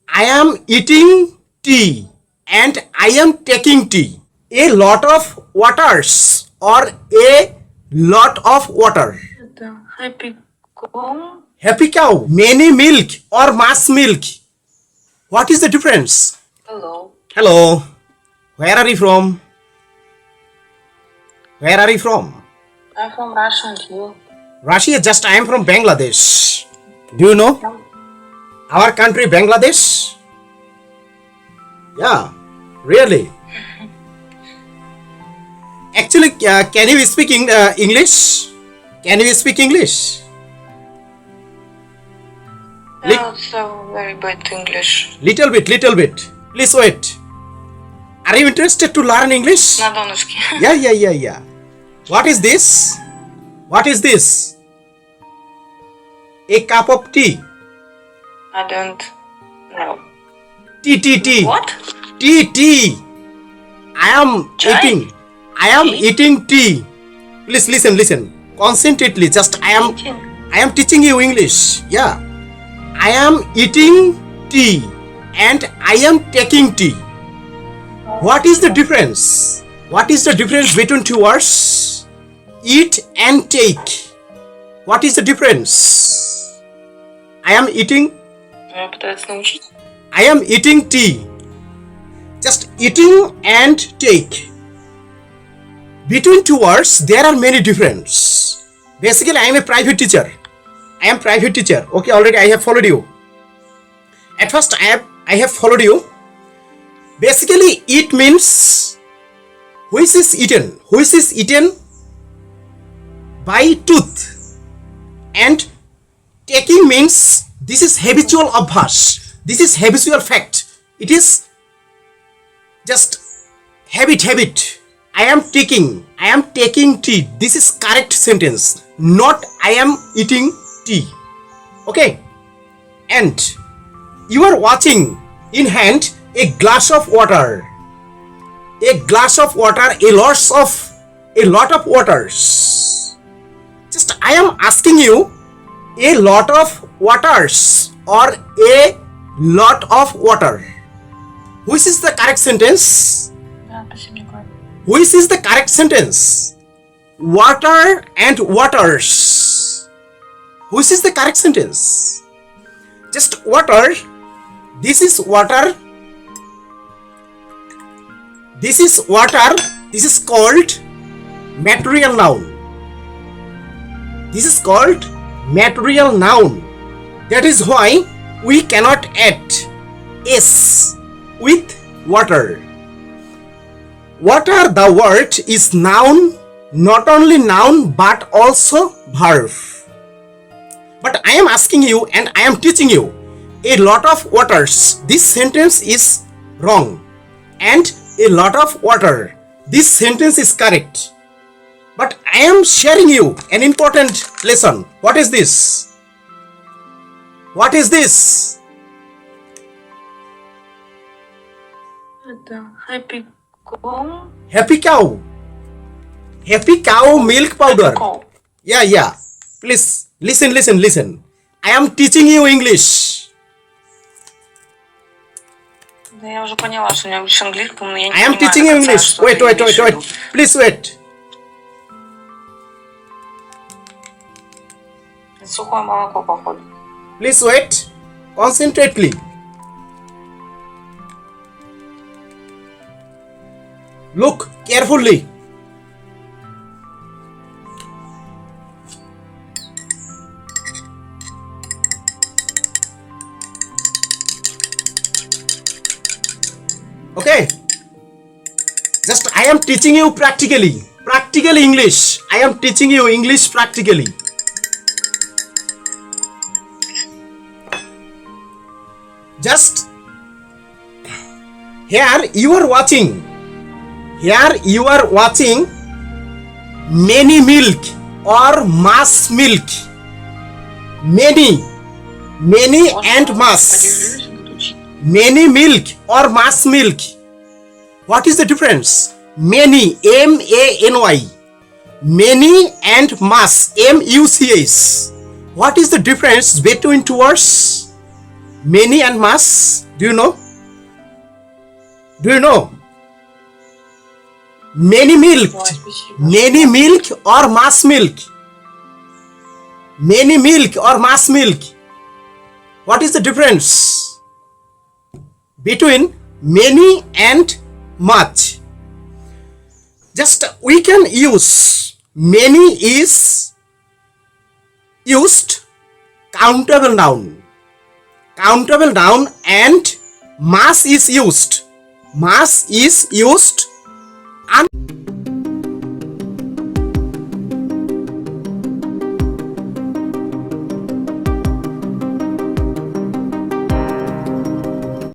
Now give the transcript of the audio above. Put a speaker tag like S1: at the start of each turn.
S1: I am eating tea and I am taking tea. A lot of waters or a lot of water.
S2: Это happy cow.
S1: Happy cow. Many milk or mass milk. What is the difference?
S2: Hello.
S1: Hello. Where are you from? Where are you from?
S2: I'm from Russia and you?
S1: Russia. Just I am from Bangladesh. Do you know our country Bangladesh? Yeah, really. Actually, can you speak English? Can you speak English?
S2: It's very bad English.
S1: Little bit. Please wait. Are you interested to learn English?
S2: На донышке.
S1: Yeah. What is this? What is this? A cup of tea.
S2: I don't know.
S1: Tea.
S2: What?
S1: Tea. I am
S2: Chai?
S1: eating tea. Please listen. Concentrately. Just I am teaching you English. Yeah. I am eating tea and I am taking tea. What is the difference? What is the difference between two words? Eat and take. What is the difference? I am eating
S2: Пытается научить.
S1: I am eating tea. Just eating and take. Between two words, there are many differences. Basically, I am a private teacher. Okay, already I have followed you. At first, I have followed you. Basically, eat means which is eaten by tooth. And taking means this is habitual abhas. This is habitual fact. It is just habit. I am taking tea. This is correct sentence. Not I am eating tea. Okay. And you are watching in hand a glass of water. A lot of waters. Just I am asking you a lot of waters or a lot of water. Which is the correct sentence?
S2: Да, спасибо, Николай.
S1: Which is the correct sentence? Water and waters. Which is the correct sentence? Just water. This is water. This is water. This is called material noun. This is called material noun. That is why we cannot add s with water. Water, the word is noun, not only noun but also verb. But I am asking you and I am teaching you a lot of waters. This sentence is wrong. And a lot of water. This sentence is correct. But I am sharing you an important lesson. What is this? What is this?
S2: Это happy cow.
S1: Happy cow. Happy cow milk powder.
S2: Cow.
S1: Yeah. Please listen. I am teaching you English.
S2: Да, я уже поняла, что у меня лишь английском, но я не
S1: I am
S2: понимаю
S1: teaching
S2: до
S1: you
S2: конца,
S1: English.
S2: что
S1: Wait.
S2: ты имеешь в виду.
S1: Please wait.
S2: Это сухое молоко, походу.
S1: Please wait. Concentrately. Look carefully. Okay. Just I am teaching you practically. Practical English. I am teaching you English practically. Just here you are watching many milk or mass milk. Many and mass. Many milk or mass milk. What is the difference? Many, M-A-N-Y. Many and mass, M-U-C-S. What is the difference between two words? Many and mass. Do you know? Do you know? Many milk.
S2: Ой, спасибо.
S1: Many milk or mass milk? Many milk or mass milk? What is the difference between many and much? Just we can use many is used countable noun. Countable noun and mass is used. Mass is used